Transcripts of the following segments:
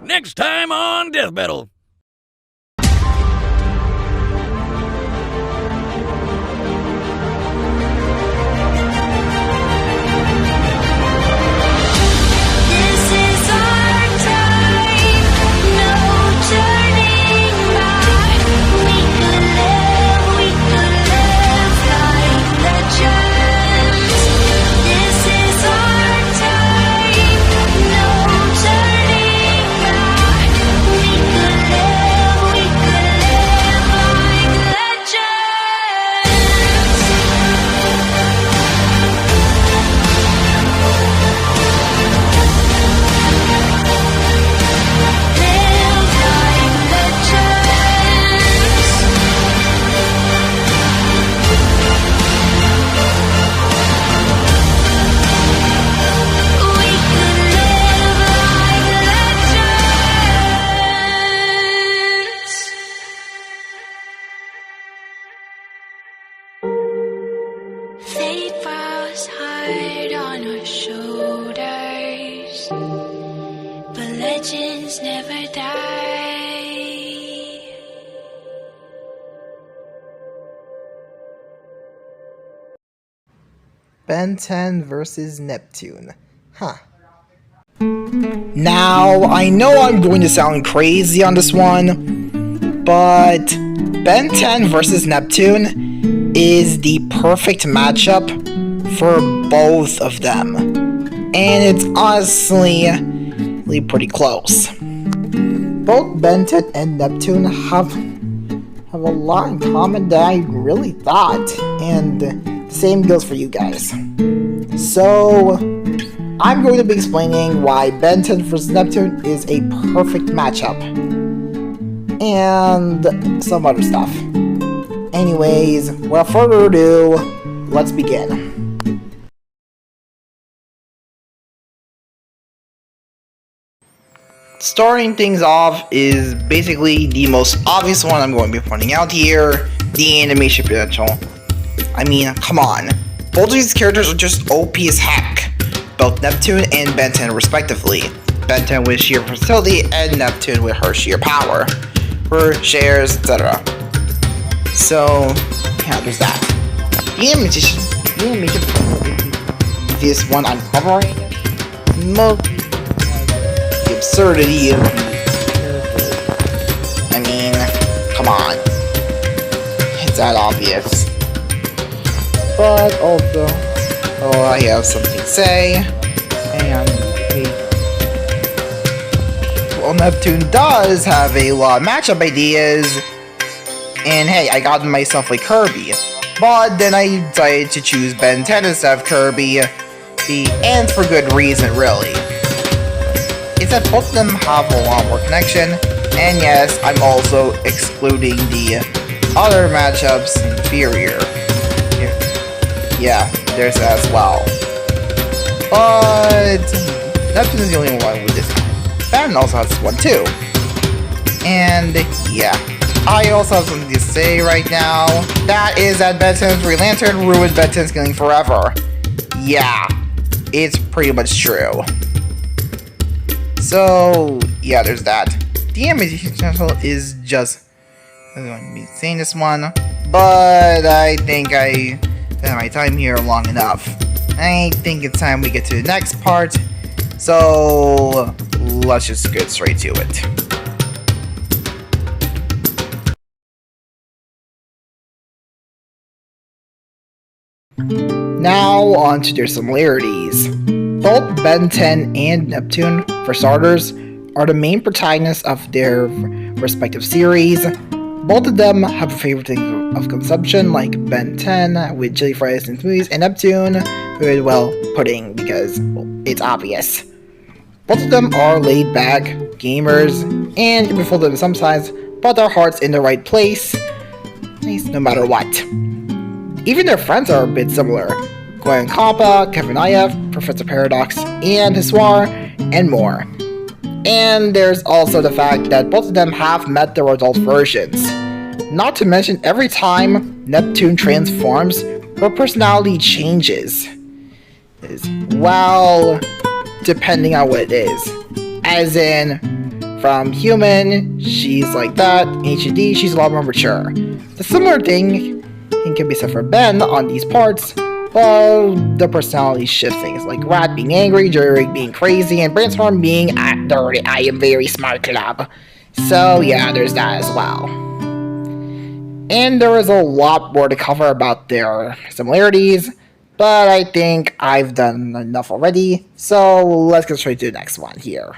Next time on Death Battle. Fate falls hard on our shoulders, but legends never die. Ben 10 versus Neptune. Huh. Now, I know I'm going to sound crazy on this one, but Ben 10 versus Neptune is the perfect matchup for both of them. And it's honestly really pretty close. Both Ben 10 and Neptune have a lot in common that I really thought, and the same goes for you guys. So, I'm going to be explaining why Ben 10 vs Neptune is a perfect matchup, and some other stuff. Anyways, without further ado, let's begin. Starting things off is basically the most obvious one I'm going to be pointing out here, the animation potential. I mean, come on. Both of these characters are just OP as heck, both Neptune and Ben 10 respectively. Ben 10 with sheer versatility and Neptune with her sheer power, her shares, etc. So, yeah, there's that. The animation, this one I'm covering, the absurdity of I mean, come on. It's that obvious. But also, I have something to say, and well, Neptune does have a lot of matchup ideas, and hey, I got myself a Kirby, but then I decided to choose Ben 10 instead of Kirby, and for good reason, really. It's that both of them have a lot more connection, and yes, I'm also excluding the other matchups inferior. Yeah, there's that as well. But Neptune is the only one with this one. Ben also has this one too. And yeah, I also have something to say right now. That is that Ben 10's Green Lantern ruined Ben 10's killing forever. Yeah, it's pretty much true. So yeah, there's that. The animation potential is just, I'm going to be saying this one, but I think I spent my time here long enough. I think it's time we get to the next part, so let's just get straight to it. Now on to their similarities. Both Ben 10 and Neptune, for starters, are the main protagonists of their respective series. Both of them have a favorite thing of consumption, like Ben 10 with chili fries and smoothies, and Neptune with, well, pudding, because, well, it's obvious. Both of them are laid-back gamers, and before them sometimes, but their heart's in the right place, at least no matter what. Even their friends are a bit similar. Gwen Kappa, Kevin Iyev, Professor Paradox, and Hiswar, and more. And there's also the fact that both of them have met their adult versions. Not to mention, every time Neptune transforms, her personality changes. Well, depending on what it is. As in, From human, she's like that. HD, she's a lot more mature. The similar thing can be said for Ben on these parts, but the personality shifts things, like Rat being angry, Jerry being crazy, and Brainstorm being at the I am very smart club. So yeah, there's that as well. And there is a lot more to cover about their similarities, but I think I've done enough already, so let's get straight to the next one here.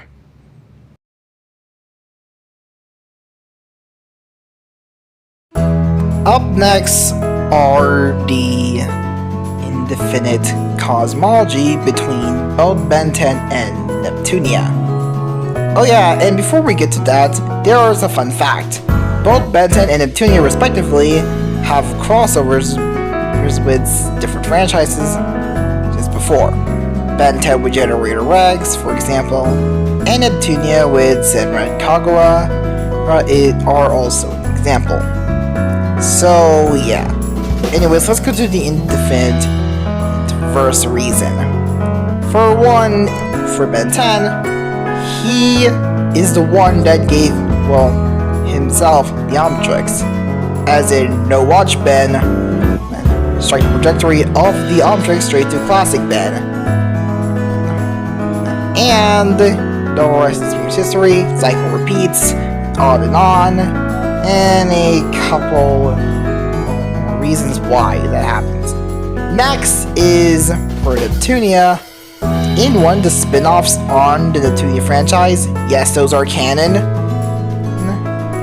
Up next are the indefinite cosmology between both Ben 10 and Neptunia. Oh yeah, and before we get to that, there is a fun fact. Both Ben 10 and Neptunia respectively have crossovers with different franchises just before. Ben 10 with Generator Rex, for example, and Neptunia with Samurai Kagura are also an example. So yeah. Anyways, let's go to the indefinite verse reason. For one, for Ben 10, he is the one that gave, himself the Omnitrix. As in, no watch Ben, strike the trajectory of the Omnitrix straight to classic Ben. And the rest is history, cycle repeats, on, and a couple reasons why that happens. Next is for Neptunia. In one of the spin-offs on the Neptunia franchise, yes, those are canon.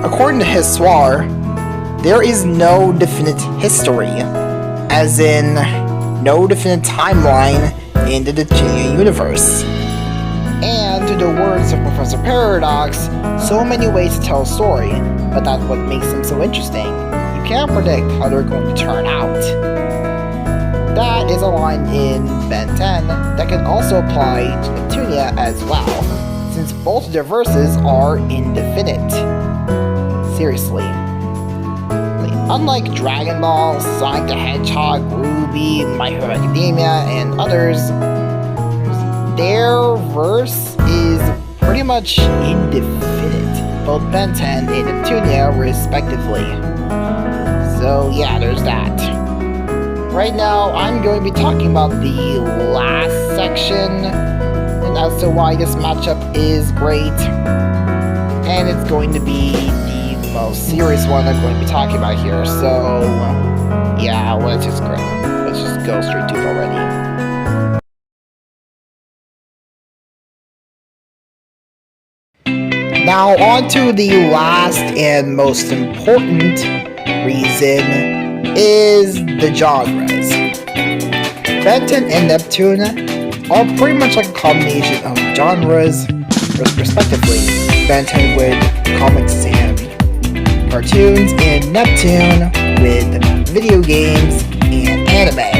According to Histoire, there is no definite history, as in no definite timeline in the Neptunia universe. And to the words of Professor Paradox, so many ways to tell a story, but that's what makes them so interesting. You can't predict how they're going to turn out. That is a line in Ben 10 that can also apply to Neptunia as well, since both of their verses are indefinite. Seriously. Unlike Dragon Ball, Sonic the Hedgehog, Ruby, My Hero Academia, and others, their verse is pretty much indefinite, both Ben 10 and Neptunia respectively. So yeah, there's that. Right now, I'm going to be talking about the last section, and as to why this matchup is great, and it's going to be the most serious one I'm going to be talking about here, so yeah, let's just go straight to it already. Now on to the last and most important reason is the genres. Ben 10 and Neptune are pretty much like a combination of genres, respectively. Ben 10 with comics and cartoons, and Neptune with video games and anime.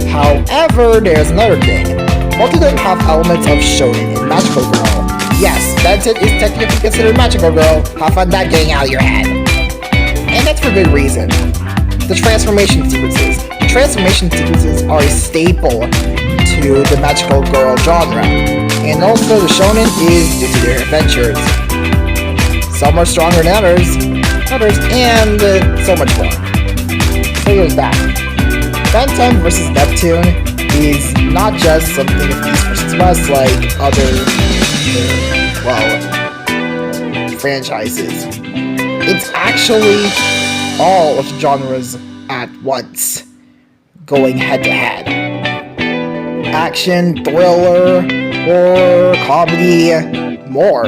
However, there's another thing. Both of them have elements of shonen and magical girl. Yes, Ben 10 is technically considered magical girl. Have fun that getting out of your head. And that's for good reason. The transformation sequences. The transformation sequences are a staple to the magical girl genre, and also the shonen is due to their adventures. Some are stronger than others, and so much more. So here's that. Ben 10 versus Neptune is not just something of East versus West like other, franchises. It's actually all of the genres at once, going head to head. Action, thriller, horror, comedy, more.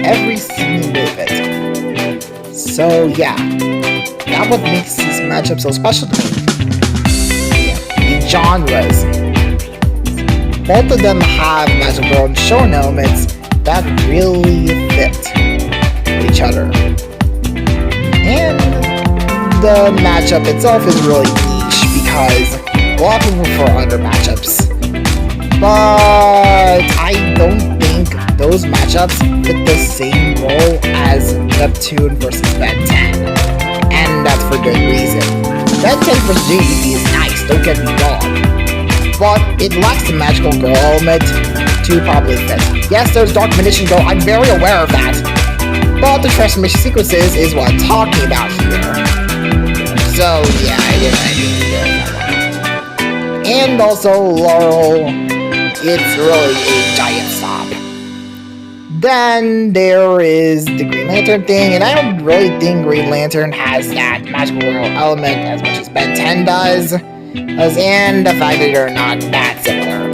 Every single bit of it. So yeah, that's what makes this matchup so special to me. The genres. Both of them have magical girl and shonen elements that really fit each other. And the matchup itself is really niche because a lot of people prefer other matchups. But I don't think those matchups fit the same role as Neptune versus Ben 10. And that's for good reason. Ben 10 versus JDB is nice, don't get me wrong. But it lacks the magical girl element to properly fit. Yes, there's dark munition though, I'm very aware of that. But the transformation sequences is what I'm talking about here. So yeah, I didn't do that one. And also, Laurel, it's really a giant stop. Then there is the Green Lantern thing, and I don't really think Green Lantern has that magical world element as much as Ben 10 does, and the fact that they're not that similar.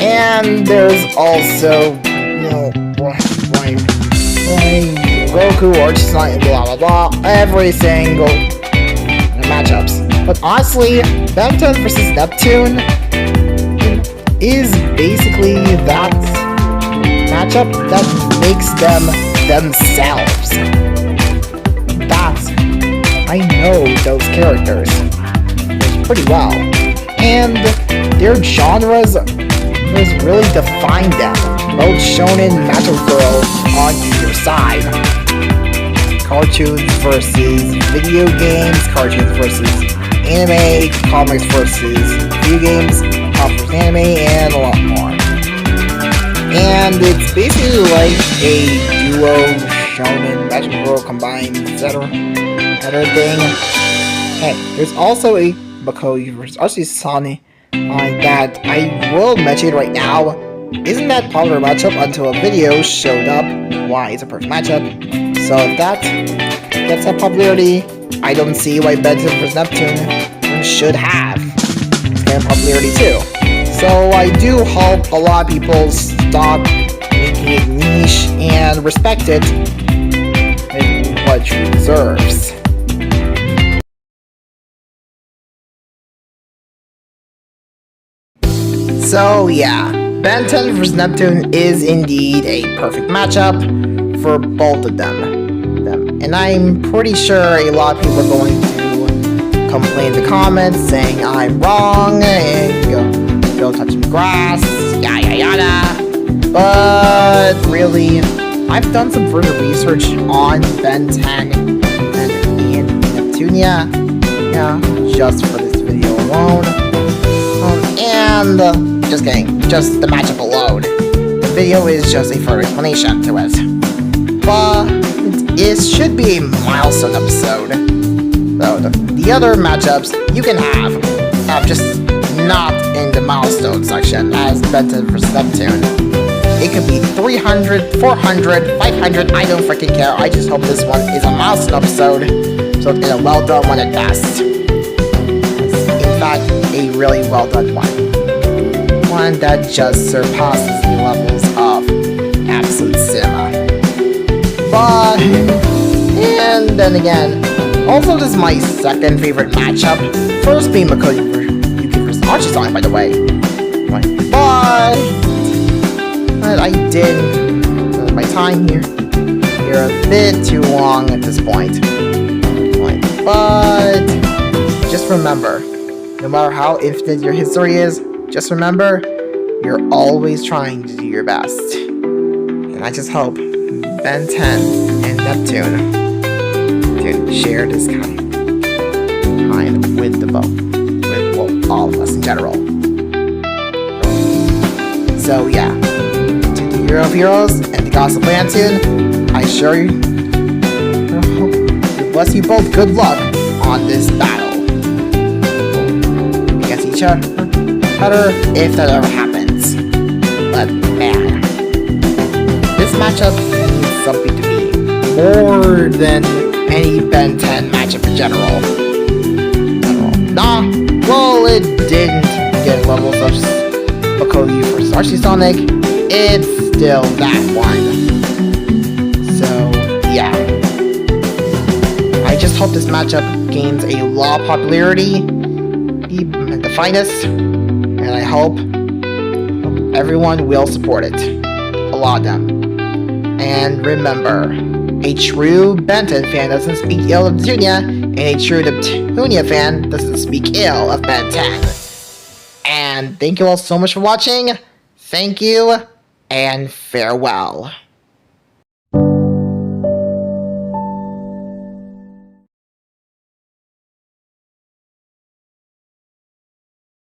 And there's also, like Goku or just like blah blah blah, every single matchups. But honestly, Ben 10 versus Neptune is basically that matchup that makes them themselves. I know those characters pretty well, and their genres really define them. Both shonen and magical girl on either side. Cartoons versus video games, cartoons versus anime, comics versus video games, comics versus anime, and a lot more. And it's basically like a duo shonen magical girl combined, etc. thing. Hey, there's also a Bakoyi versus RC Sonic that I will mention right now. Isn't that popular matchup until a video showed up why it's a perfect matchup. So if that gets that popularity, I don't see why Benton vs Neptune should have this kind of popularity too. So I do hope a lot of people stop making it niche and respect it and what it deserves. So yeah, Ben 10 vs Neptune is indeed a perfect matchup for both of them. And I'm pretty sure a lot of people are going to complain in the comments saying I'm wrong and go touch the grass, yada yada. But really, I've done some further research on Ben 10 and Neptunia, just for this video alone. And just kidding, just the matchup alone. The video is just a further explanation to it. But it should be a milestone episode. So the other matchups you can have just not in the milestone section as Benton vs Neptune. It could be 300, 400, 500, I don't freaking care. I just hope this one is a milestone episode, so it's a well done one at best. In fact, a really well done one. One that just surpasses the levels of absolute cinema. But, and then again, also this is my second favorite matchup. First being Makoto vs Archie, by the way. But I did my time here. You're a bit too long at this point. But just remember, no matter how infinite your history is, just remember, you're always trying to do your best. And I just hope Ben 10 and Neptune can share this kind with the boat, with all of us in general. So yeah, to the Hero of Heroes and the Gods of Lantern, I assure you, bless you both good luck on this battle. Against each other, if that ever happens. But man, this matchup needs something to be more than any Ben 10 matchup in general. Nah, well, it didn't get levels of Bakoyu vs Archie Sonic. It's still that one. So yeah, I just hope this matchup gains a lot of popularity, even the finest, and I hope everyone will support it. A lot of them. And remember, a true Benton fan doesn't speak ill of Neptunia, and a true Neptunia fan doesn't speak ill of Ben 10. And thank you all so much for watching. Thank you, and farewell.